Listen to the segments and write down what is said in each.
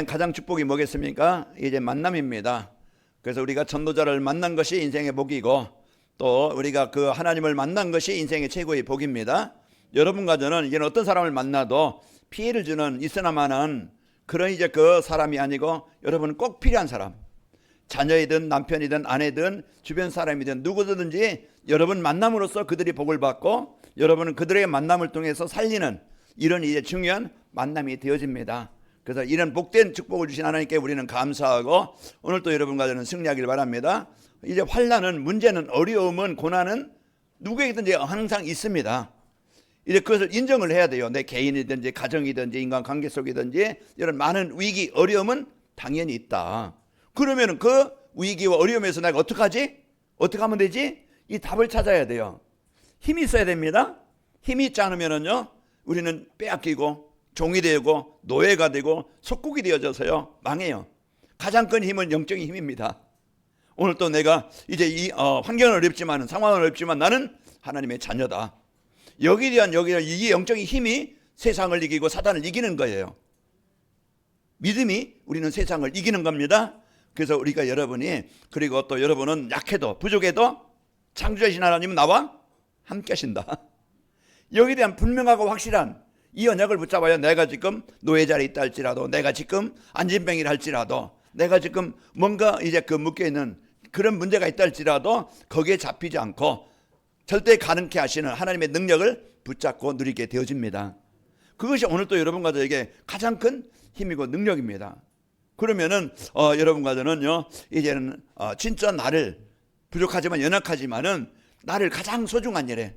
가장 축복이 뭐겠습니까? 이제 만남입니다. 그래서 우리가 전도자를 만난 것이 인생의 복이고, 또 우리가 그 하나님을 만난 것이 인생의 최고의 복입니다. 여러분과 저는 이제는 어떤 사람을 만나도 피해를 주는 있으나마는 그런 이제 그 사람이 아니고, 여러분은 꼭 필요한 사람, 자녀이든 남편이든 아내든 주변 사람이든 누구든지 여러분 만남으로써 그들이 복을 받고, 여러분은 그들의 만남을 통해서 살리는 이런 이제 중요한 만남이 되어집니다. 그래서 이런 복된 축복을 주신 하나님께 우리는 감사하고, 오늘 또 여러분과 저는 승리하길 바랍니다. 이제 환난은, 문제는, 어려움은, 고난은 누구에게든지 항상 있습니다. 이제 그것을 인정을 해야 돼요. 내 개인이든지 가정이든지 인간관계 속이든지 이런 많은 위기, 어려움은 당연히 있다. 그러면 그 위기와 어려움에서 내가 어떡하지? 어떻게 하면 되지? 이 답을 찾아야 돼요. 힘이 있어야 됩니다. 힘이 있지 않으면요, 우리는 빼앗기고 종이 되고 노예가 되고 속국이 되어져서요, 망해요. 가장 큰 힘은 영적인 힘입니다. 오늘 또 내가 이제 이 환경은 어렵지만, 상황은 어렵지만 나는 하나님의 자녀다. 여기에 대한 이 영적인 힘이 세상을 이기고 사단을 이기는 거예요. 믿음이 우리는 세상을 이기는 겁니다. 그래서 우리가 여러분이, 그리고 또 여러분은 약해도 부족해도 창조주신 하나님은 나와 함께 하신다. 여기에 대한 분명하고 확실한 이 언약을 붙잡아야 내가 지금 노예 자리에 있다 할지라도, 내가 지금 안진병이라 할지라도, 내가 지금 뭔가 이제 그 묶여있는 그런 문제가 있다 할지라도 거기에 잡히지 않고 절대 가능케 하시는 하나님의 능력을 붙잡고 누리게 되어집니다. 그것이 오늘 또 여러분과 저에게 가장 큰 힘이고 능력입니다. 그러면은 여러분과 저는요, 이제는 진짜 나를, 부족하지만 연약하지만은 나를 가장 소중한 일에,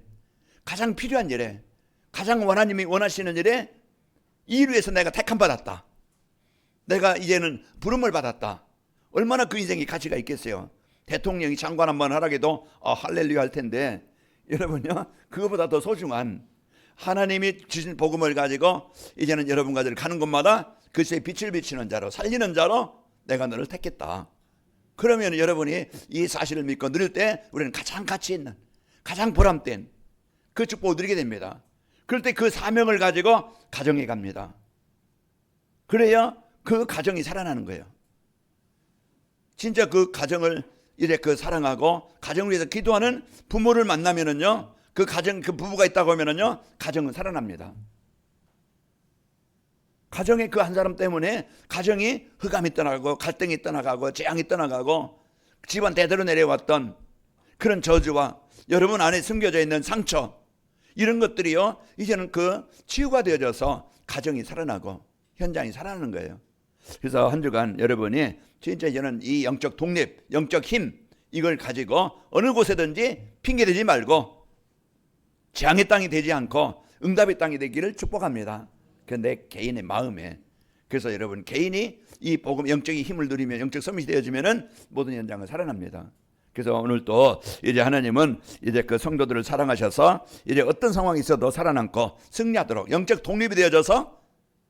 가장 필요한 일에, 가장 하나님이 원하시는 일에, 이를 위해서 내가 택함 받았다, 내가 이제는 부름을 받았다. 얼마나 그 인생이 가치가 있겠어요. 대통령이 장관 한번 하라게도 할렐루야 할 텐데, 여러분요, 그것보다 더 소중한 하나님이 주신 복음을 가지고 이제는 여러분과 저를 가는 곳마다 그리스도의 빛을 비치는 자로, 살리는 자로 내가 너를 택했다. 그러면 여러분이 이 사실을 믿고 누릴 때 우리는 가장 가치 있는, 가장 보람된 그 축복을 누리게 됩니다. 그럴 때 그 사명을 가지고 가정에 갑니다. 그래야 그 가정이 살아나는 거예요. 진짜 그 가정을 이제 그 사랑하고 가정을 위해서 기도하는 부모를 만나면은요, 그 가정, 그 부부가 있다고 하면은요, 가정은 살아납니다. 가정에 그 한 사람 때문에 가정이 흑암이 떠나가고 갈등이 떠나가고 재앙이 떠나가고 집안 대대로 내려왔던 그런 저주와 여러분 안에 숨겨져 있는 상처, 이런 것들이요, 이제는 그 치유가 되어져서 가정이 살아나고 현장이 살아나는 거예요. 그래서 한 주간 여러분이 진짜 이제는 이 영적 독립, 영적 힘, 이걸 가지고 어느 곳에든지 핑계대지 말고 재앙의 땅이 되지 않고 응답의 땅이 되기를 축복합니다. 그 내 개인의 마음에. 그래서 여러분 개인이 이 복음, 영적인 힘을 누리면, 영적 서밋이 되어지면은 모든 현장은 살아납니다. 그래서 오늘 또 이제 하나님은 이제 그 성도들을 사랑하셔서 이제 어떤 상황이 있어도 살아남고 승리하도록, 영적 독립이 되어져서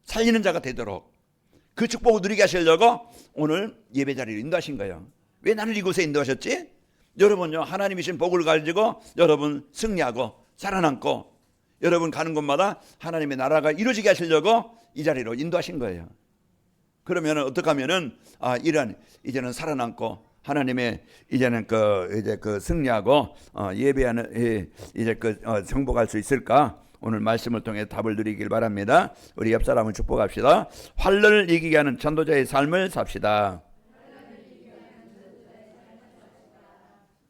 살리는 자가 되도록 그 축복을 누리게 하시려고 오늘 예배 자리를 인도하신 거예요. 왜 나를 이곳에 인도하셨지? 여러분요, 하나님이신 복을 가지고 여러분 승리하고 살아남고 여러분 가는 곳마다 하나님의 나라가 이루어지게 하시려고 이 자리로 인도하신 거예요. 그러면 어떻게 하면은 이런 이제는 살아남고 하나님의 이제는 이제 승리하고 예배하는 이제 정복할 수 있을까? 오늘 말씀을 통해 답을 드리길 바랍니다. 우리 옆 사람을 축복합시다. 환난을 이기게 하는 전도자의 삶을 삽시다.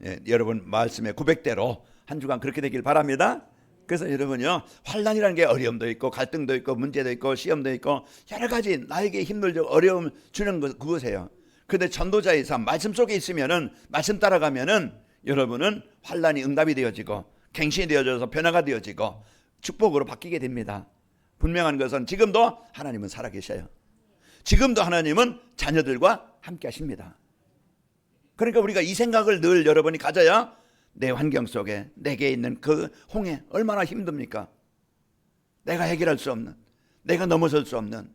예, 여러분 말씀의 고백대로 한 주간 그렇게 되길 바랍니다. 그래서 여러분요, 환난이라는 게 어려움도 있고 갈등도 있고 문제도 있고 시험도 있고 여러 가지 나에게 힘들고 어려움 주는 것, 그것이에요. 그런데 전도자의 삶, 말씀 속에 있으면은, 말씀 따라가면은 여러분은 환난이 응답이 되어지고 갱신이 되어져서 변화가 되어지고 축복으로 바뀌게 됩니다. 분명한 것은 지금도 하나님은 살아계셔요. 지금도 하나님은 자녀들과 함께 하십니다. 그러니까 우리가 이 생각을 늘 여러분이 가져야 내 환경 속에 내게 있는 그 홍해 얼마나 힘듭니까? 내가 해결할 수 없는, 내가 넘어설 수 없는,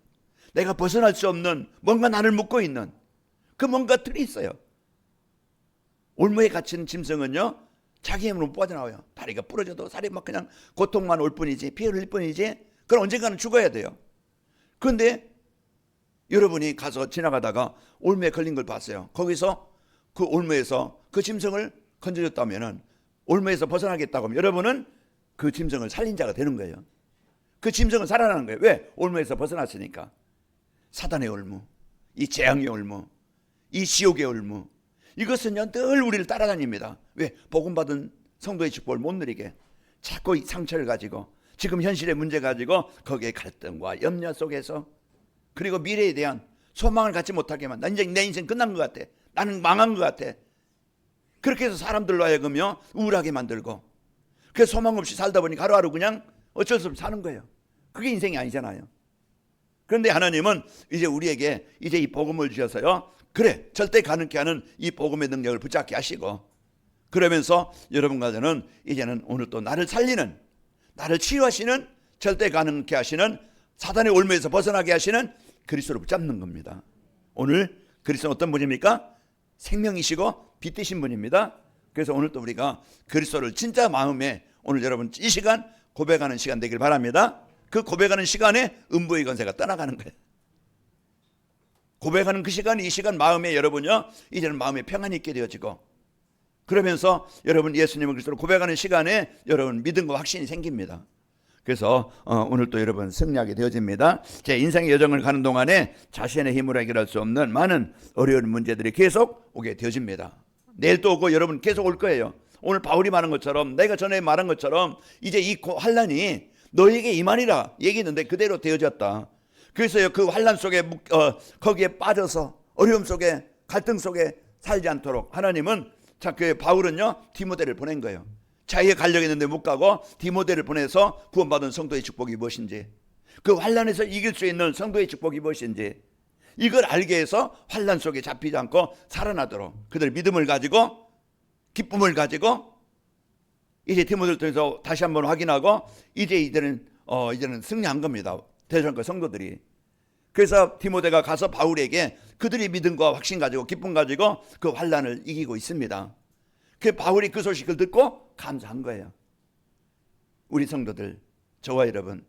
내가 벗어날 수 없는 뭔가 나를 묶고 있는 그 뭔가 틀이 있어요. 올무에 갇힌 짐승은요, 자기 힘으로 못 빠져나와요. 다리가 부러져도 살이 막 그냥 고통만 올 뿐이지, 피 흘릴 뿐이지, 그럼 언젠가는 죽어야 돼요. 그런데 여러분이 가서 지나가다가 올무에 걸린 걸 봤어요. 거기서 그 올무에서 그 짐승을 건져줬다면은, 올무에서 벗어나겠다고 하면 여러분은 그 짐승을 살린 자가 되는 거예요. 그 짐승은 살아나는 거예요. 왜? 올무에서 벗어났으니까. 사단의 올무, 이 재앙의 올무, 이 지옥의 올무, 이것은요 늘 우리를 따라다닙니다. 왜? 복음받은 성도의 축복을 못 누리게 자꾸 이 상처를 가지고, 지금 현실의 문제 가지고 거기에 갈등과 염려 속에서, 그리고 미래에 대한 소망을 갖지 못하게 만, 내 인생 끝난 것 같아, 나는 망한 것 같아, 그렇게 해서 사람들로 하여금요 우울하게 만들고, 그래서 소망 없이 살다 보니 하루하루 그냥 어쩔 수 없이 사는 거예요. 그게 인생이 아니잖아요. 그런데 하나님은 이제 우리에게 이제 이 복음을 주셔서요, 그래, 절대 가능케 하는 이 복음의 능력을 붙잡게 하시고, 그러면서 여러분과 저는 이제는 오늘 또 나를 살리는, 나를 치유하시는, 절대 가능케 하시는, 사단의 올무에서 벗어나게 하시는 그리스도를 붙잡는 겁니다. 오늘 그리스도는 어떤 분입니까? 생명이시고 빛 되신 분입니다. 그래서 오늘 또 우리가 그리스도를 진짜 마음에, 오늘 여러분 이 시간 고백하는 시간 되길 바랍니다. 그 고백하는 시간에 음부의 권세가 떠나가는 거예요. 고백하는 그 시간, 이 시간 마음에 여러분요 이제는 마음에 평안이 있게 되어지고, 그러면서 여러분 예수님을 그리스도로 고백하는 시간에 여러분 믿음과 확신이 생깁니다. 그래서 오늘 또 여러분 승리하게 되어집니다. 제 인생의 여정을 가는 동안에 자신의 힘으로 해결할 수 없는 많은 어려운 문제들이 계속 오게 되어집니다. 내일 또 오고 여러분 계속 올 거예요. 오늘 바울이 말한 것처럼, 내가 전에 말한 것처럼 이제 이 환난이 너에게 임하리라 얘기했는데 그대로 되어졌다. 그래서 그 환난 속에 거기에 빠져서 어려움 속에 갈등 속에 살지 않도록 하나님은, 자, 그 바울은요 디모데를 보낸 거예요. 자기가 가려고 했는데 못 가고 디모데를 보내서 구원받은 성도의 축복이 무엇인지, 그 환난에서 이길 수 있는 성도의 축복이 무엇인지, 이걸 알게 해서 환난 속에 잡히지 않고 살아나도록 그들 믿음을 가지고 기쁨을 가지고 이제 디모데를 통해서 다시 한번 확인하고, 이제는 승리한 겁니다. 대전과 성도들이. 그래서 디모데가 가서 바울에게 그들이 믿음과 확신 가지고 기쁨 가지고 그 환난을 이기고 있습니다. 그 바울이 그 소식을 듣고 감사한 거예요. 우리 성도들, 저와 여러분,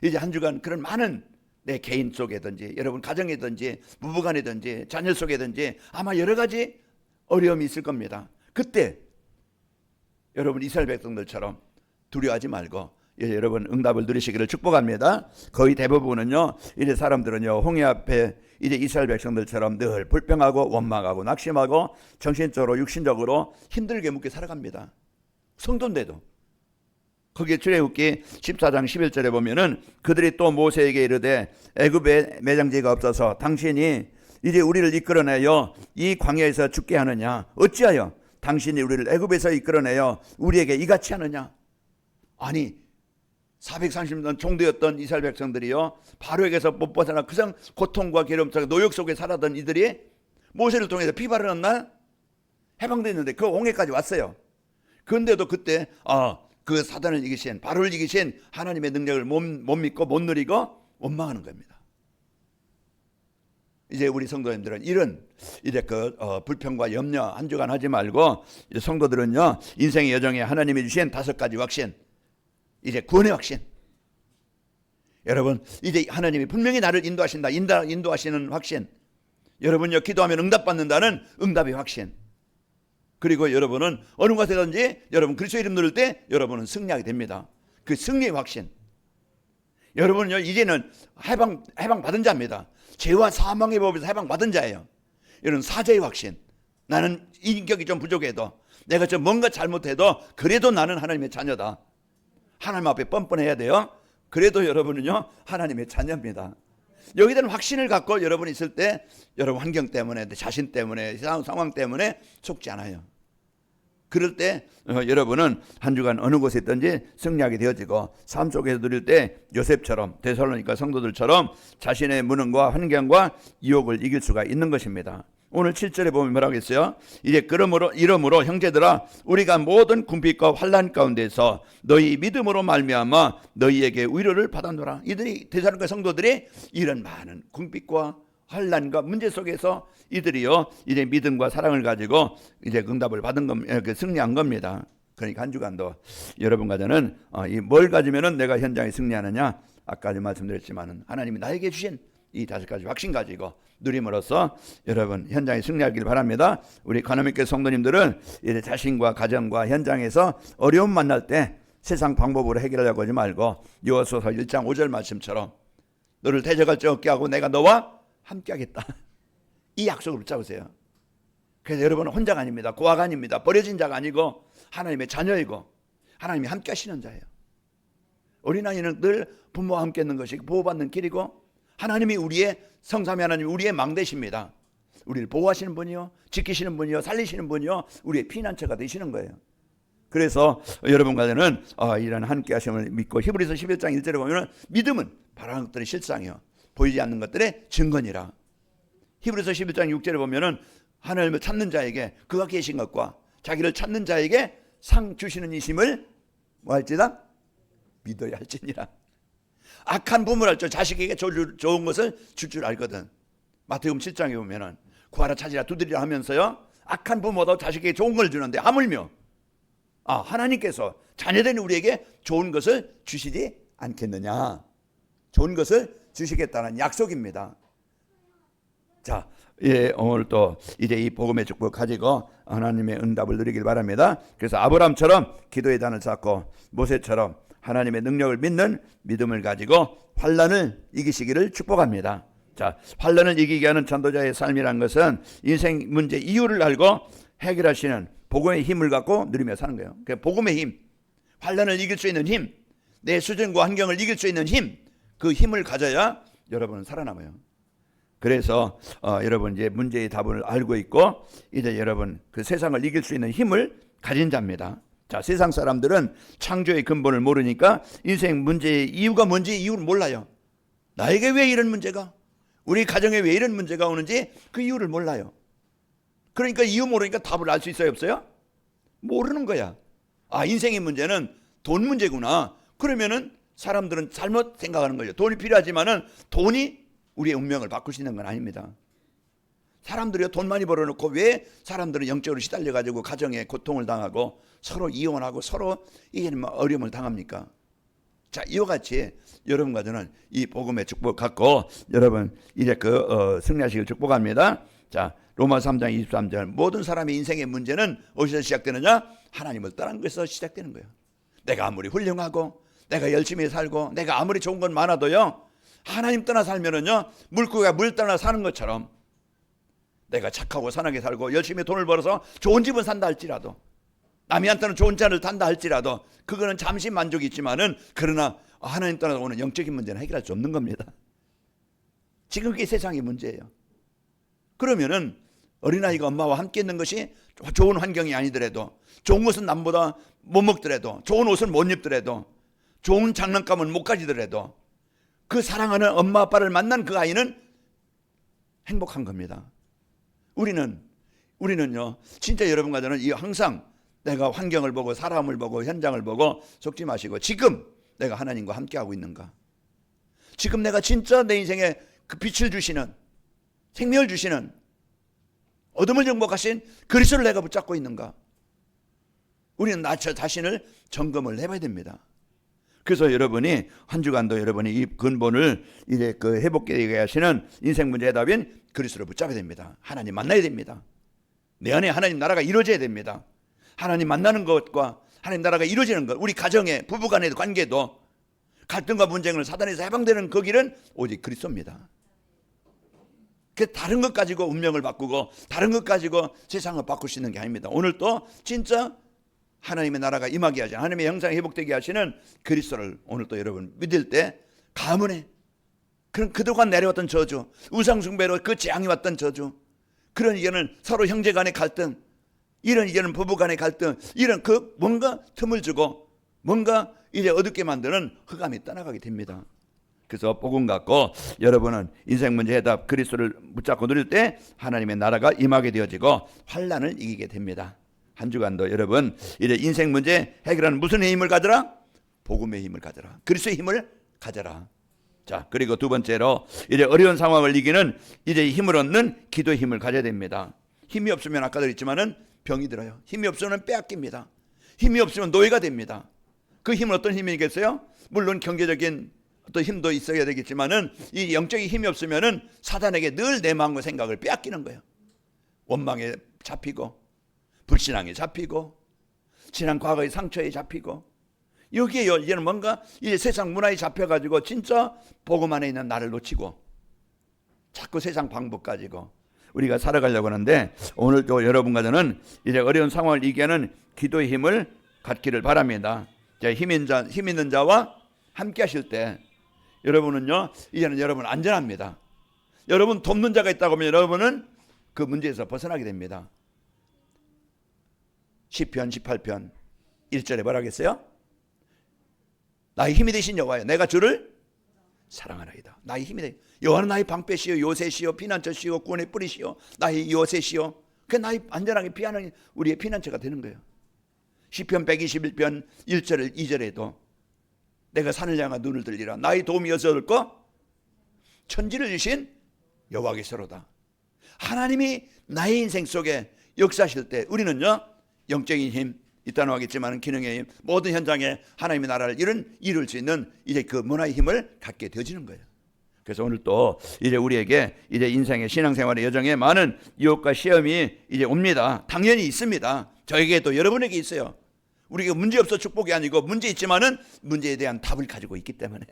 이제 한 주간 그런 많은 내 개인 속에든지 여러분 가정이든지 부부간이든지 자녀 속에든지 아마 여러 가지 어려움이 있을 겁니다. 그때 여러분 이스라엘 백성들처럼 두려워하지 말고 이제 여러분 응답을 누리시기를 축복합니다. 거의 대부분은요 이제 사람들은요 홍해 앞에 이제 이스라엘 백성들처럼 늘 불평하고 원망하고 낙심하고 정신적으로 육신적으로 힘들게 묵게 살아갑니다. 성도인데도. 거기에 출애굽기 14장 11절에 보면은 그들이 또 모세에게 이르되 애굽에 매장지가 없어서 당신이 이제 우리를 이끌어내어 이 광야에서 죽게 하느냐, 어찌하여 당신이 우리를 애굽에서 이끌어내어 우리에게 이같이 하느냐. 아니 430년 종되었던 이스라엘 백성들이요 바로에게서 못 벗어나 그상 고통과 괴로움 속에 노역 속에 살았던 이들이 모세를 통해서 피 바르는 날 해방됐는데 그 홍해까지 왔어요. 그런데도 그때 그 사단을 이기신, 바로를 이기신 하나님의 능력을 못 믿고 못 누리고 원망하는 겁니다. 이제 우리 성도님들은 이런 이제 그 불평과 염려 한 주간 하지 말고, 이제 성도들은요 인생의 여정에 하나님이 주신 5가지 확신, 이제 구원의 확신. 여러분 이제 하나님이 분명히 나를 인도하신다, 인도하시는 확신. 여러분요 기도하면 응답받는다는 응답의 확신. 그리고 여러분은 어느 곳에든지 여러분 그리스도 이름 누를 때 여러분은 승리하게 됩니다. 그 승리의 확신. 여러분은요 이제는 해방 받은 자입니다. 죄와 사망의 법에서 해방 받은 자예요. 이런 사죄의 확신. 나는 인격이 좀 부족해도, 내가 좀 뭔가 잘못해도 그래도 나는 하나님의 자녀다. 하나님 앞에 뻔뻔해야 돼요. 그래도 여러분은요 하나님의 자녀입니다. 여기에 대한 확신을 갖고 여러분이 있을 때 여러분 환경 때문에, 자신 때문에, 상황 때문에 속지 않아요. 그럴 때 여러분은 한 주간 어느 곳에 있든지 승리하게 되어지고, 삶 속에서 누릴 때 요셉처럼, 데살로니가 성도들처럼 자신의 무능과 환경과 유혹을 이길 수가 있는 것입니다. 오늘 7절에 보면 뭐라고 했어요? 이제 이러므로 형제들아, 우리가 모든 궁핍과 환난 가운데서 너희 믿음으로 말미암아 너희에게 위로를 받아노라. 이들이 데살로니가 성도들이 이런 많은 궁핍과 환난과 문제 속에서 이들이요 이제 믿음과 사랑을 가지고 이제 응답을 받은 승리한 겁니다. 그러니까 한 주간도 여러분과 저는 뭘 가지면은 내가 현장에 승리하느냐, 아까 말씀드렸지만은 하나님이 나에게 주신 이 5가지 확신 가지고 누림으로써 여러분 현장에 승리하길 바랍니다. 우리 가나미교회 성도님들은 이제 자신과 가정과 현장에서 어려움 만날 때 세상 방법으로 해결하려고 하지 말고 요한서서 1장 5절 말씀처럼 너를 대적할 자 없게 하고 내가 너와 함께 하겠다. 이 약속을 붙잡으세요. 그래서 여러분은 혼자가 아닙니다. 고아가 아닙니다. 버려진 자가 아니고 하나님의 자녀이고 하나님이 함께 하시는 자예요. 어린아이는 늘 부모와 함께 있는 것이 보호받는 길이고 하나님이 우리의 성삼위 하나님이 우리의 망대십니다. 우리를 보호하시는 분이요, 지키시는 분이요, 살리시는 분이요, 우리의 피난처가 되시는 거예요. 그래서 여러분과는 이런 함께 하심을 믿고 히브리서 11장 1절에 보면 믿음은 바라는 것들의 실상이요 보이지 않는 것들의 증거니라. 히브리서 11장 6절에 보면 하나님을 찾는 자에게 그가 계신 것과 자기를 찾는 자에게 상 주시는 이심을 뭐 할지다? 믿어야 할지니라. 악한 부모를 줄 자식에게 좋은 것을 줄 줄 알거든. 마태복음 7장에 보면은 구하라 찾으라 두드리라 하면서요 악한 부모도 자식에게 좋은 걸 주는데 하물며 하나님께서 자녀된 우리에게 좋은 것을 주시지 않겠느냐. 좋은 것을 주시겠다는 약속입니다. 자, 오늘 또 이제 이 복음의 축복 가지고 하나님의 응답을 누리길 바랍니다. 그래서 아브라함처럼 기도의 단을 쌓고 모세처럼 하나님의 능력을 믿는 믿음을 가지고 환난을 이기시기를 축복합니다. 자, 환난을 이기게 하는 전도자의 삶이란 것은 인생 문제 이유를 알고 해결하시는 복음의 힘을 갖고 누리며 사는 거예요. 그 복음의 힘, 환난을 이길 수 있는 힘, 내 수준과 환경을 이길 수 있는 힘, 그 힘을 가져야 여러분은 살아남아요. 그래서 여러분 이제 문제의 답을 알고 있고 이제 여러분 그 세상을 이길 수 있는 힘을 가진 자입니다. 자, 세상 사람들은 창조의 근본을 모르니까 인생 문제의 이유가 뭔지 이유를 몰라요. 나에게 왜 이런 문제가, 우리 가정에 왜 이런 문제가 오는지 그 이유를 몰라요. 그러니까 이유 모르니까 답을 알 수 있어요, 없어요? 모르는 거야. 인생의 문제는 돈 문제구나. 그러면은 사람들은 잘못 생각하는 거죠. 돈이 필요하지만은 돈이 우리의 운명을 바꿀 수 있는 건 아닙니다. 사람들이 돈 많이 벌어놓고 왜 사람들은 영적으로 시달려가지고 가정에 고통을 당하고 서로 이혼하고 서로 이게 어려움을 당합니까? 자, 이와 같이 여러분과 저는 이 복음의 축복 갖고 여러분 이제 승리하시길 축복합니다. 자, 로마 3장 23절 모든 사람의 인생의 문제는 어디서 시작되느냐? 하나님을 떠난 것에서 시작되는 거예요. 내가 아무리 훌륭하고 내가 열심히 살고 내가 아무리 좋은 건 많아도요 하나님 떠나 살면은요 물고기가 물 떠나 사는 것처럼 내가 착하고 선하게 살고 열심히 돈을 벌어서 좋은 집은 산다 할지라도 남이한테는 좋은 차를 탄다 할지라도 그거는 잠시 만족이 있지만은 그러나 하나님 떠나 오는 영적인 문제는 해결할 수 없는 겁니다. 지금 그게 세상의 문제예요. 그러면은 어린아이가 엄마와 함께 있는 것이 좋은 환경이 아니더라도 좋은 것은 남보다 못 먹더라도 좋은 옷은 못 입더라도 좋은 장난감은 못 가지더라도 그 사랑하는 엄마 아빠를 만난 그 아이는 행복한 겁니다. 우리는요 진짜 여러분과 저는 항상 내가 환경을 보고 사람을 보고 현장을 보고 속지 마시고 지금 내가 하나님과 함께하고 있는가, 지금 내가 진짜 내 인생에 그 빛을 주시는 생명을 주시는 어둠을 정복하신 그리스도를 내가 붙잡고 있는가. 우리는 나 자신을 점검을 해봐야 됩니다. 그래서 여러분이 한 주간도 여러분이 이 근본을 이제 회복되게 하시는 인생 문제 해답인 그리스도를 붙잡아야 됩니다. 하나님 만나야 됩니다. 내 안에 하나님 나라가 이루어져야 됩니다. 하나님 만나는 것과 하나님 나라가 이루어지는 것, 우리 가정에 부부간의 관계도 갈등과 분쟁을 사단에서 해방되는 그 길은 오직 그리스도입니다. 그 다른 것 가지고 운명을 바꾸고 다른 것 가지고 세상을 바꿀 수 있는 게 아닙니다. 오늘 또 진짜 하나님의 나라가 임하게 하시는 하나님의 형상이 회복되게 하시는 그리스도를 오늘 또 여러분 믿을 때 가문에 그동안 내려왔던 저주, 우상숭배로 그 재앙이 왔던 저주, 그런 이게는 서로 형제 간의 갈등, 이런 이게는 부부 간의 갈등, 이런 뭔가 틈을 주고 뭔가 이제 어둡게 만드는 흑암이 떠나가게 됩니다. 그래서 복음 갖고 여러분은 인생 문제 해답 그리스도를 붙잡고 누릴 때 하나님의 나라가 임하게 되어지고 환난을 이기게 됩니다. 한 주간도 여러분 이제 인생 문제 해결하는 무슨 힘을 가져라? 복음의 힘을 가져라. 그리스도의 힘을 가져라. 자, 그리고 두 번째로 이제 어려운 상황을 이기는 이제 힘을 얻는 기도의 힘을 가져야 됩니다. 힘이 없으면 아까도 했지만은 병이 들어요. 힘이 없으면 빼앗깁니다. 힘이 없으면 노예가 됩니다. 그 힘은 어떤 힘이겠어요? 물론 경제적인 또 힘도 있어야 되겠지만은 이 영적인 힘이 없으면은 사단에게 늘 내 마음과 생각을 빼앗기는 거예요. 원망에 잡히고 불신앙에 잡히고 지난 과거의 상처에 잡히고 여기에 이제는 뭔가 이제 세상 문화에 잡혀가지고 진짜 복음 안에 있는 나를 놓치고 자꾸 세상 방법 가지고 우리가 살아가려고 하는데 오늘도 여러분과 저는 이제 어려운 상황을 이기는 기도의 힘을 갖기를 바랍니다. 힘 있는 자와 함께 하실 때 여러분은요 이제는 여러분 안전합니다. 여러분 돕는 자가 있다고 하면 여러분은 그 문제에서 벗어나게 됩니다. 시편 18편 1절에 뭐라 하겠어요? 나의 힘이 되신 여호와여 내가 주를 사랑하나이다. 나의 힘이 되신 여호와는 나의 방패시요 요새시요 피난처시요 구원의 뿌리시요 나의 요새시요 그 나의 안전하게 피하는 우리의 피난처가 되는 거예요. 시편 121편 1절 2절에도 내가 산을 향한 눈을 들리라 나의 도움이 어디서 올까? 천지를 주신 여호와께서로다. 하나님이 나의 인생 속에 역사하실 때 우리는요 영적인 힘 이따는 하겠지만 기능의 힘 모든 현장에 하나님의 나라를 이룰 수 있는 이제 그 문화의 힘을 갖게 되어지는 거예요. 그래서 오늘 또 이제 우리에게 이제 인생의 신앙생활의 여정에 많은 유혹과 시험이 이제 옵니다. 당연히 있습니다. 저에게도 여러분에게 있어요. 우리가 문제 없어 축복이 아니고 문제 있지만은 문제에 대한 답을 가지고 있기 때문에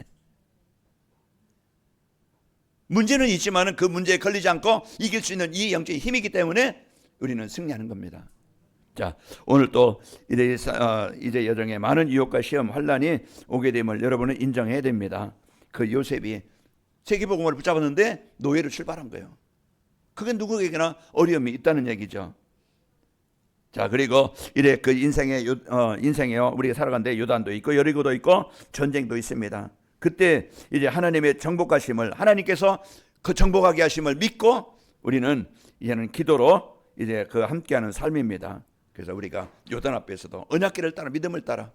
문제는 있지만은 그 문제에 걸리지 않고 이길 수 있는 이 영적인 힘이기 때문에 우리는 승리하는 겁니다. 자, 오늘 또 이제 여정에 많은 유혹과 시험, 환란이 오게 됨을 여러분은 인정해야 됩니다. 그 요셉이 세계복음을 붙잡았는데 노예로 출발한 거예요. 그게 누구에게나 어려움이 있다는 얘기죠. 자, 그리고 이래 그 인생에요 우리가 살아가는데 요단도 있고 여리고도 있고 전쟁도 있습니다. 그때 이제 하나님의 정복하심을 하나님께서 그 정복하게 하심을 믿고 우리는 이제는 기도로 이제 그 함께하는 삶입니다. 그래서 우리가 요단 앞에서도 언약궤를 따라 믿음을 따라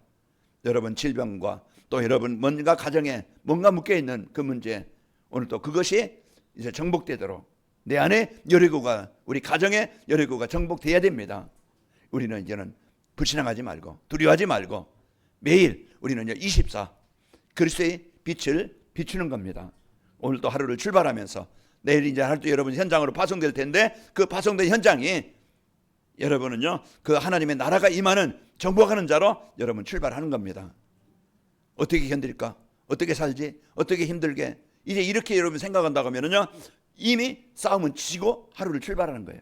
여러분 질병과 또 여러분 뭔가 가정에 뭔가 묶여있는 그 문제 오늘 또 그것이 이제 정복되도록 내 안에 여리고가 우리 가정에 여리고가 정복돼야 됩니다. 우리는 이제는 불신앙하지 말고 두려워하지 말고 매일 우리는 24 그리스도의 빛을 비추는 겁니다. 오늘 또 하루를 출발하면서 내일 이제 하루도 여러분 현장으로 파송될 텐데 그 파송된 현장이 여러분은요 그 하나님의 나라가 임하는 정복하는 자로 여러분 출발하는 겁니다. 어떻게 견딜까? 어떻게 살지? 어떻게 힘들게? 이제 이렇게 여러분 생각한다고 하면은요 이미 싸움은 지고 하루를 출발하는 거예요.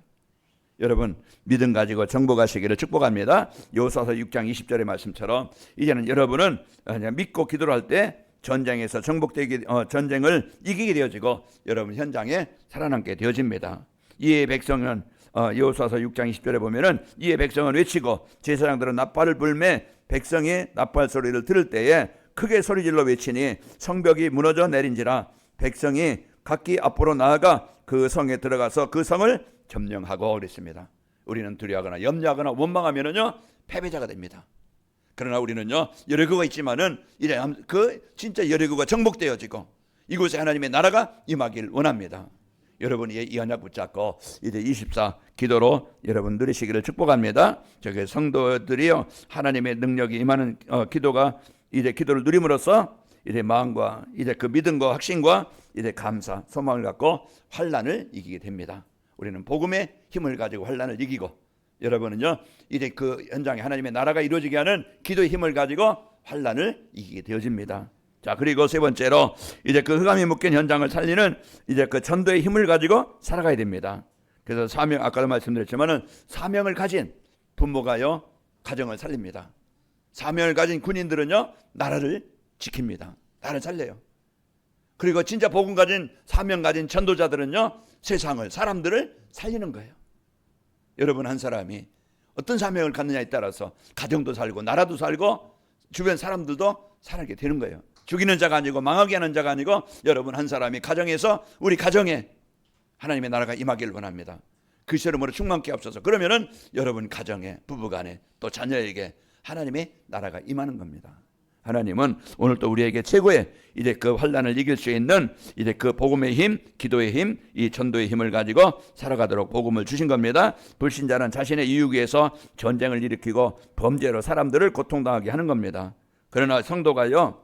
여러분 믿음 가지고 정복하시기를 축복합니다. 여호수아서 6장 20절의 말씀처럼 이제는 여러분은 그냥 믿고 기도를 할 때 전쟁에서 전쟁을 이기게 되어지고 여러분 현장에 살아남게 되어집니다. 이에 백성은 여호수아서 6장 20절에 보면은 이에 백성은 외치고 제사장들은 나팔을 불매 백성이 나팔 소리를 들을 때에 크게 소리질러 외치니 성벽이 무너져 내린지라 백성이 각기 앞으로 나아가 그 성에 들어가서 그 성을 점령하고 그랬습니다. 우리는 두려워하거나 염려하거나 원망하면은요 패배자가 됩니다. 그러나 우리는요 여리고가 있지만은 이제 그 진짜 여리고가 정복되어지고 이곳에 하나님의 나라가 임하길 원합니다. 여러분이 이 언약 붙잡고 이제 24 기도로 여러분 누리시기를 축복합니다. 저기 성도들이요 하나님의 능력이 임하는 기도가 이제 기도를 누림으로써 이제 마음과 이제 그 믿음과 확신과 이제 감사 소망을 갖고 환난을 이기게 됩니다. 우리는 복음의 힘을 가지고 환난을 이기고 여러분은요 이제 그 현장에 하나님의 나라가 이루어지게 하는 기도의 힘을 가지고 환난을 이기게 되어집니다. 자, 그리고 세 번째로 이제 그 흑암이 묶인 현장을 살리는 이제 그 전도의 힘을 가지고 살아가야 됩니다. 그래서 사명 아까도 말씀드렸지만은 사명을 가진 부모가요 가정을 살립니다. 사명을 가진 군인들은요 나라를 지킵니다. 나라를 살려요. 그리고 진짜 복음 가진 사명 가진 전도자들은요 세상을 사람들을 살리는 거예요. 여러분 한 사람이 어떤 사명을 갖느냐에 따라서 가정도 살고 나라도 살고 주변 사람들도 살게 되는 거예요. 죽이는 자가 아니고 망하게 하는 자가 아니고 여러분 한 사람이 가정에서 우리 가정에 하나님의 나라가 임하기를 원합니다. 그 시름으로 충만케 없어서 그러면은 여러분 가정에 부부간에 또 자녀에게 하나님의 나라가 임하는 겁니다. 하나님은 오늘 또 우리에게 최고의 이제 그 환난을 이길 수 있는 이제 그 복음의 힘, 기도의 힘, 이 전도의 힘을 가지고 살아가도록 복음을 주신 겁니다. 불신자는 자신의 이익 위해서 전쟁을 일으키고 범죄로 사람들을 고통당하게 하는 겁니다. 그러나 성도가요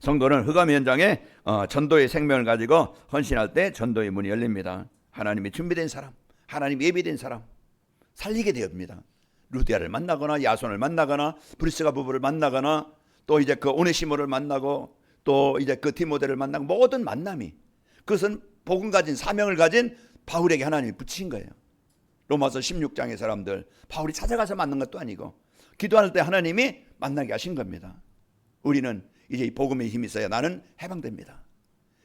성도는 흑암의 현장에 전도의 생명을 가지고 헌신할 때 전도의 문이 열립니다. 하나님이 준비된 사람, 하나님 예비된 사람 살리게 되옵니다. 루디아를 만나거나 야손을 만나거나 브리스가 부부를 만나거나 또 이제 그 오네시모를 만나고 또 이제 그 디모데를 만나고 모든 만남이 그것은 복음 가진 사명을 가진 바울에게 하나님이 붙이신 거예요. 로마서 16장의 사람들 바울이 찾아가서 만난 것도 아니고 기도할 때 하나님이 만나게 하신 겁니다. 우리는 이제 이 복음의 힘이 있어야 나는 해방됩니다.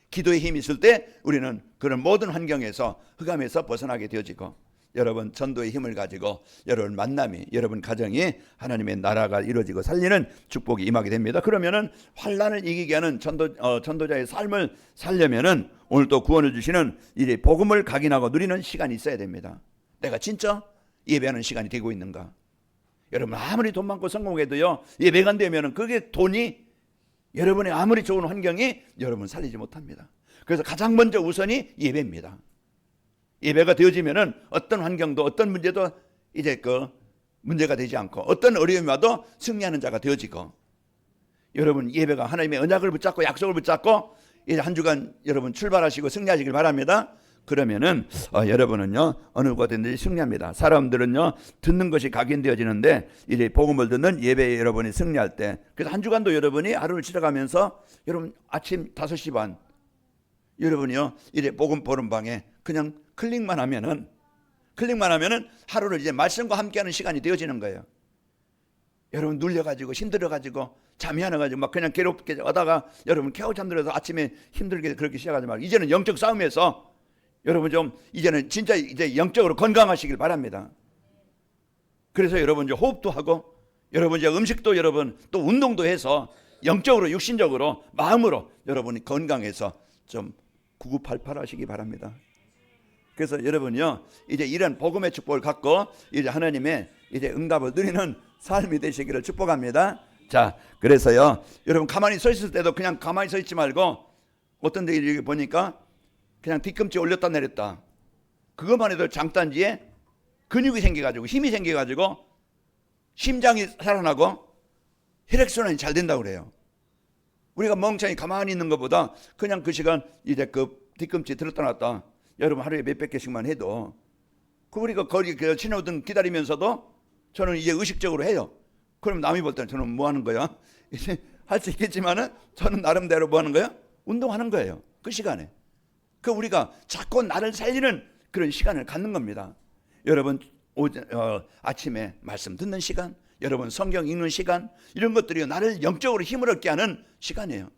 기도의 힘이 있을 때 우리는 그런 모든 환경에서 흑암에서 벗어나게 되어지고 여러분 전도의 힘을 가지고 여러분 만남이 여러분 가정이 하나님의 나라가 이루어지고 살리는 축복이 임하게 됩니다. 그러면은 환난을 이기게 하는 전도자의 삶을 살려면은 오늘 또 구원을 주시는 이 복음을 각인하고 누리는 시간이 있어야 됩니다. 내가 진짜 예배하는 시간이 되고 있는가? 여러분 아무리 돈 많고 성공해도요 예배가 안 되면은 그게 돈이 여러분의 아무리 좋은 환경이 여러분 살리지 못합니다. 그래서 가장 먼저 우선이 예배입니다. 예배가 되어지면은 어떤 환경도 어떤 문제도 이제 그 문제가 되지 않고 어떤 어려움이 와도 승리하는 자가 되어지고 여러분 예배가 하나님의 언약을 붙잡고 약속을 붙잡고 이제 한 주간 여러분 출발하시고 승리하시길 바랍니다. 그러면은 여러분은요 어느 곳든지 승리합니다. 사람들은요 듣는 것이 각인되어지는데 이제 복음을 듣는 예배에 여러분이 승리할 때 그래서 한 주간도 여러분이 하루를 지나가면서 여러분 아침 5시 반 여러분이요 이제 복음 보름방에 그냥 클릭만 하면은 하루를 이제 말씀과 함께하는 시간이 되어지는 거예요. 여러분 눌려가지고 힘들어가지고 잠이 안 와가지고 막 그냥 괴롭게 하다가 여러분 겨우 잠들어서 아침에 힘들게 그렇게 시작하지 말고 이제는 영적 싸움에서 여러분 좀 이제는 진짜 이제 영적으로 건강하시길 바랍니다. 그래서 여러분 이제 호흡도 하고 여러분 이제 음식도 여러분 또 운동도 해서 영적으로 육신적으로 마음으로 여러분이 건강해서 좀 9988 하시기 바랍니다. 그래서 여러분요 이제 이런 복음의 축복을 갖고 이제 하나님의 이제 응답을 누리는 삶이 되시기를 축복합니다. 자 그래서요 여러분 가만히 서 있을 때도 그냥 가만히 서 있지 말고 어떤 데 이렇게 보니까 그냥 뒤꿈치 올렸다 내렸다 그것만 해도 장단지에 근육이 생겨가지고 힘이 생겨가지고 심장이 살아나고 혈액순환이 잘 된다고 그래요. 우리가 멍청이 가만히 있는 것보다 그냥 그 시간 이제 그 뒤꿈치 들었다 놨다 여러분 하루에 몇백 개씩만 해도 그 우리가 거리 그 신호등 기다리면서도 저는 이제 의식적으로 해요. 그럼 남이 볼 때는 저는 뭐 하는 거야? 이제 할 수 있겠지만은 저는 나름대로 뭐 하는 거야? 운동하는 거예요. 그 시간에. 그 우리가 자꾸 나를 살리는 그런 시간을 갖는 겁니다. 여러분 아침에 말씀 듣는 시간, 여러분 성경 읽는 시간 이런 것들이 나를 영적으로 힘을 얻게 하는 시간이에요.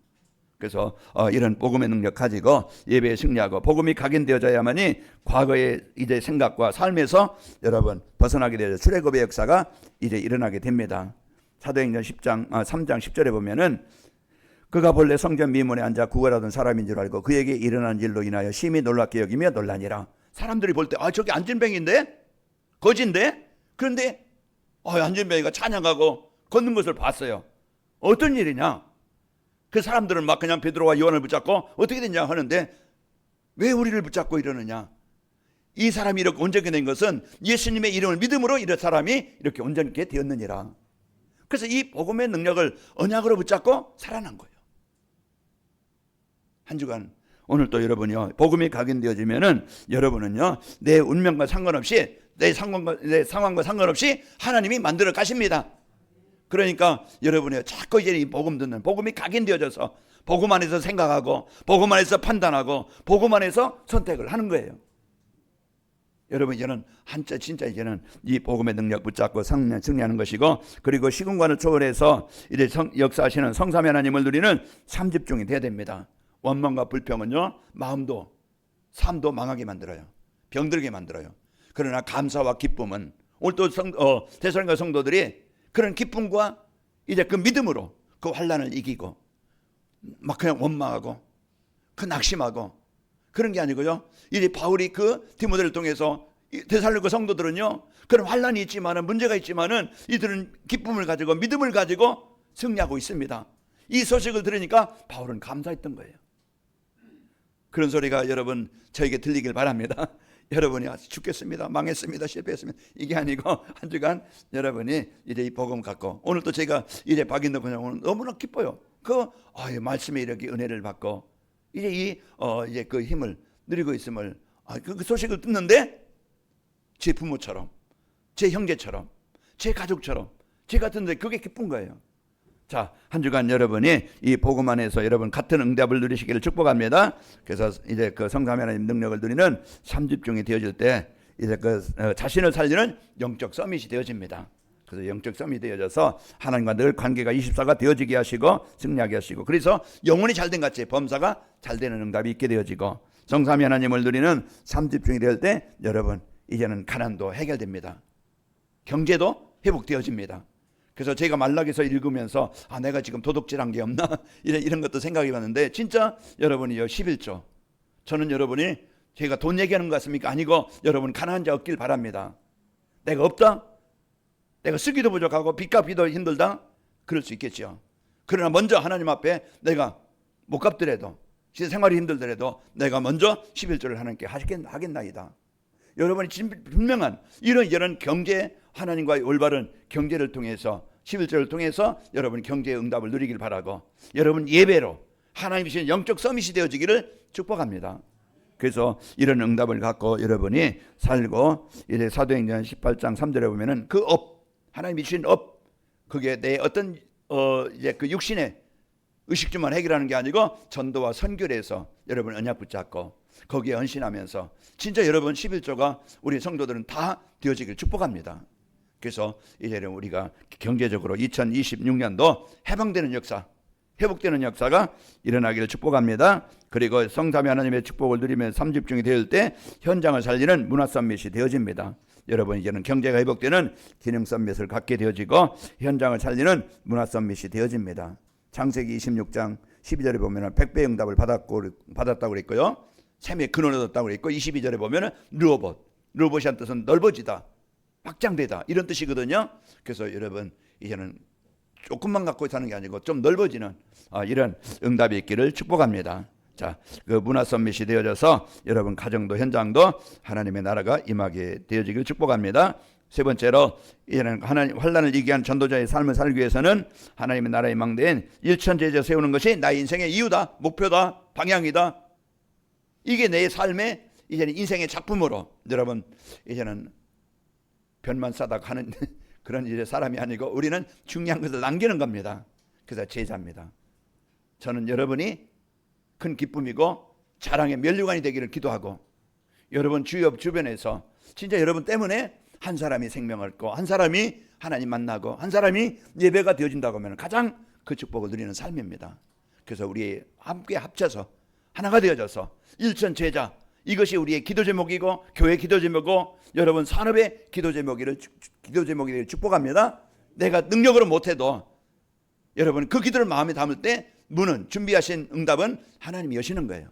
그래서 이런 복음의 능력 가지고 예배에 승리하고 복음이 각인되어져야만이 과거의 이제 생각과 삶에서 여러분 벗어나게 되죠. 출애굽의 역사가 이제 일어나게 됩니다. 사도행전 3장 10절에 보면은 그가 본래 성전 미문에 앉아 구걸하던 사람인 줄 알고 그에게 일어난 일로 인하여 심히 놀랍게 여기며 놀라니라. 사람들이 볼 때 저기 안진뱅인데 거진데 그런데 안진뱅이가 찬양하고 걷는 것을 봤어요. 어떤 일이냐? 그 사람들은 막 그냥 베드로와 요한을 붙잡고 어떻게 됐냐 하는데 왜 우리를 붙잡고 이러느냐? 이 사람이 이렇게 온전히 된 것은 예수님의 이름을 믿음으로 이런 사람이 이렇게 온전히 되었느니라. 그래서 이 복음의 능력을 언약으로 붙잡고 살아난 거예요. 한 주간 오늘 또 여러분이요 복음이 각인되어지면은 여러분은요 내 운명과 상관없이 내 상황과 상관없이 하나님이 만들어 가십니다. 그러니까 여러분이 자꾸 이제 이 복음 듣는 복음이 각인되어져서 복음 안에서 생각하고 복음 안에서 판단하고 복음 안에서 선택을 하는 거예요. 여러분 이제는 진짜 이제는 이 복음의 능력 붙잡고 승리하는 것이고 그리고 시공간을 초월해서 이제 역사하시는 성삼위 하나님을 누리는 삼집중이 돼야 됩니다. 원망과 불평은요 마음도 삶도 망하게 만들어요. 병들게 만들어요. 그러나 감사와 기쁨은 오늘 또 데살로니가 성도들이 그런 기쁨과 이제 그 믿음으로 그 환난을 이기고 막 그냥 원망하고 그 낙심하고 그런 게 아니고요. 이제 바울이 그 디모데를 통해서 데살로니가 성도들은요 그런 환난이 있지만은 문제가 있지만은 이들은 기쁨을 가지고 믿음을 가지고 승리하고 있습니다. 이 소식을 들으니까 바울은 감사했던 거예요. 그런 소리가 여러분 저에게 들리길 바랍니다. 여러분이 죽겠습니다, 망했습니다, 실패했습니다 이게 아니고 한 주간 여러분이 이제 이 복음 갖고 오늘 또 제가 이제 박인도 그냥 오늘 너무나 기뻐요. 말씀에 이렇게 은혜를 받고 이제 이제 그 힘을 누리고 있음을 그 소식을 듣는데 제 부모처럼, 제 형제처럼, 제 가족처럼, 제 같은데 그게 기쁜 거예요. 자, 한 주간 여러분이 이 복음 안에서 여러분 같은 응답을 누리시기를 축복합니다. 그래서 이제 그 성삼위 하나님 능력을 누리는 3집중이 되어질 때 이제 그 자신을 살리는 영적 서밋이 되어집니다. 그래서 영적 서밋이 되어져서 하나님과 늘 관계가 24가 되어지게 하시고 승리하게 하시고, 그래서 영혼이 잘된 같이 범사가 잘 되는 응답이 있게 되어지고, 성삼위 하나님을 누리는 3집중이 될 때 여러분 이제는 가난도 해결됩니다. 경제도 회복되어집니다. 그래서 제가 말락에서 읽으면서 내가 지금 도둑질한 게 없나 이런 것도 생각해 봤는데, 진짜 여러분이요 11조, 저는 여러분이 제가 돈 얘기하는 것 같습니까? 아니고 여러분 가난한 자 없길 바랍니다. 내가 없다? 내가 쓰기도 부족하고 빚 갚기도 힘들다? 그럴 수 있겠죠. 그러나 먼저 하나님 앞에 내가 못 갚더라도, 생활이 힘들더라도 내가 먼저 11조를 하나님께 하겠나이다. 여러분이 분명한 이런 경제, 하나님과의 올바른 경제를 통해서 11조를 통해서 여러분 경제의 응답을 누리길 바라고, 여러분 예배로 하나님이 주신 영적 서밋이 되어지기를 축복합니다. 그래서 이런 응답을 갖고 여러분이 살고, 이제 사도행전 18장 3절에 보면은 그 하나님이 주신 그게 내 어떤 이제 그 육신의 의식주만 해결하는 게 아니고 전도와 선교를 해서 여러분 언약 붙잡고 거기에 헌신하면서 진짜 여러분 11조가 우리 성도들은 다 되어지길 축복합니다. 그래서 이제 우리가 경제적으로 2026년도 해방되는 역사, 회복되는 역사가 일어나기를 축복합니다. 그리고 성삼위 하나님의 축복을 누리면 3집중이 되을 때 현장을 살리는 문화 서밋이 되어집니다. 여러분 이제는 경제가 회복되는 기능 서밋을 갖게 되어지고 현장을 살리는 문화 서밋이 되어집니다. 창세기 26장 12절에 보면 100배 응답을 받았다고 그랬고요. 샘의 근원을 얻었다고 그랬고, 22절에 보면 르호봇이란 뜻은 넓어지다, 확장되다 이런 뜻이거든요. 그래서 여러분 이제는 조금만 갖고 사는 게 아니고 좀 넓어지는 이런 응답이 있기를 축복합니다. 자, 그 문화 서밋이 되어져서 여러분 가정도 현장도 하나님의 나라가 임하게 되어지기를 축복합니다. 세 번째로 이제는 하나님 환난을 이기한 전도자의 삶을 살기 위해서는 하나님의 나라의 망대엔 일천제자 세우는 것이 나의 인생의 이유다, 목표다, 방향이다. 이게 내 삶의 이제는 인생의 작품으로, 여러분 이제는 변만 싸다 하는 그런 이제 사람이 아니고 우리는 중요한 것을 남기는 겁니다. 그래서 제자입니다. 저는 여러분이 큰 기쁨이고 자랑의 면류관이 되기를 기도하고, 여러분 주변에서 진짜 여러분 때문에 한 사람이 생명을 얻고 한 사람이 하나님 만나고 한 사람이 예배가 되어진다고 하면 가장 그 축복을 누리는 삶입니다. 그래서 우리 함께 합쳐서 하나가 되어져서 일천 제자, 이것이 우리의 기도 제목이고 교회 기도 제목이고 여러분 산업의 기도 제목이를 축복합니다. 내가 능력으로 못해도 여러분 그 기도를 마음에 담을 때 문은, 준비하신 응답은 하나님이 여시는 거예요.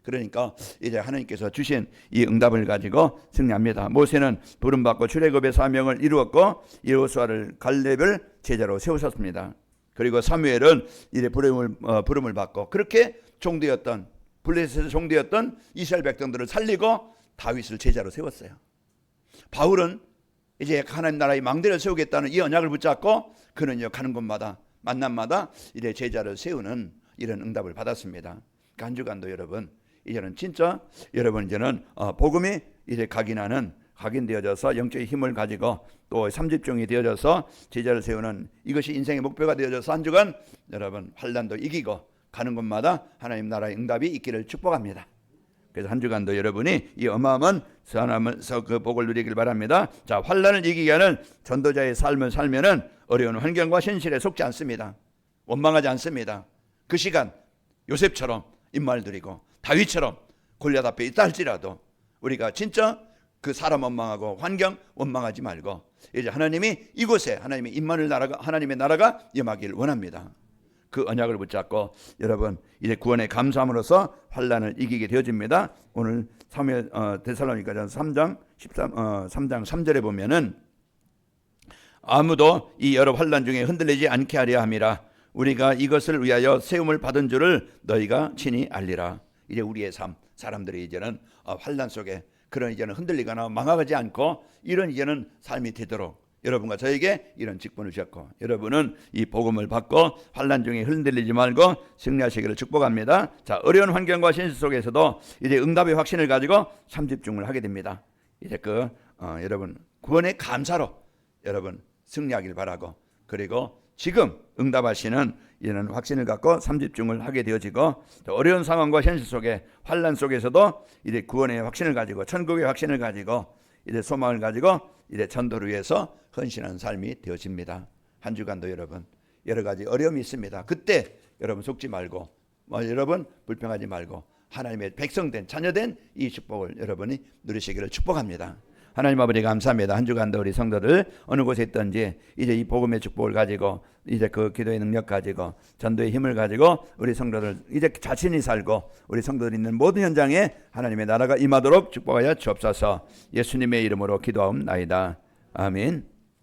그러니까 이제 하나님께서 주신 이 응답을 가지고 승리합니다. 모세는 부름받고 출애굽의 사명을 이루었고 여호수아를 갈렙을 제자로 세우셨습니다. 그리고 사무엘은 이제 부름을 받고 그렇게 종되었던, 블레셋에서 종되었던 이스라엘 백성들을 살리고 다윗을 제자로 세웠어요. 바울은 이제 하나님 나라의 망대를 세우겠다는 이 언약을 붙잡고 그는요 가는 곳마다 만남마다 이제 제자를 세우는 이런 응답을 받았습니다. 한 주간도 여러분 이제는 진짜 여러분 이제는 복음이 이제 각인되어져서 영적인 힘을 가지고 또 3집중이 되어져서 제자를 세우는 이것이 인생의 목표가 되어져서 한 주간 여러분 환난도 이기고 가는 곳마다 하나님 나라의 응답이 있기를 축복합니다. 그래서 한 주간도 여러분이 이 어마어마한 그 복을 누리길 바랍니다. 자, 환난을 이기게 하는 전도자의 삶을 살면은 어려운 환경과 현실에 속지 않습니다. 원망하지 않습니다. 그 시간 요셉처럼 입말 드리고 다윗처럼 골리앗 앞에 있다 할지라도 우리가 진짜 그 사람 원망하고 환경 원망하지 말고 이제 하나님이 이곳에 하나님의 하나님의 나라가 임하기를 원합니다. 그 언약을 붙잡고 여러분 이제 구원의 감사함으로써 환난을 이기게 되어집니다. 오늘 데살로니가전서 3장 3절에 보면은 아무도 이 여러 환난 중에 흔들리지 않게 하려 함이라. 우리가 이것을 위하여 세움을 받은 줄을 너희가 친히 알리라. 이제 우리의 삶, 사람들이 이제는 환난 속에 그런 이제는 흔들리거나 망하지 않고 이런 이제는 삶이 되도록 여러분과 저에게 이런 직분을 주셨고 여러분은 이 복음을 받고 환난 중에 흔들리지 말고 승리하시기를 축복합니다. 자, 어려운 환경과 현실 속에서도 이제 응답의 확신을 가지고 삼집중을 하게 됩니다. 이제 여러분 구원의 감사로 여러분 승리하길 바라고 그리고 지금 응답하시는 이런 확신을 갖고 삼집중을 하게 되어지고 어려운 상황과 현실 속에 환난 속에서도 이제 구원의 확신을 가지고 천국의 확신을 가지고 이제 소망을 가지고 이제 전도를 위해서 헌신하는 삶이 되어집니다. 한 주간도 여러분 여러 가지 어려움이 있습니다. 그때 여러분 속지 말고 여러분 불평하지 말고 하나님의 백성된 자녀된 이 축복을 여러분이 누리시기를 축복합니다. 하나님 아버지 감사합니다. 한 주간도 우리 성도들 어느 곳에 있든지 이제 이 복음의 축복을 가지고 이제 그 기도의 능력 가지고 전도의 힘을 가지고 우리 성도들 이제 자신이 살고 우리 성도들 있는 모든 현장에 하나님의 나라가 임하도록 축복하여 주옵소서. 예수님의 이름으로 기도하옵나이다. 아멘.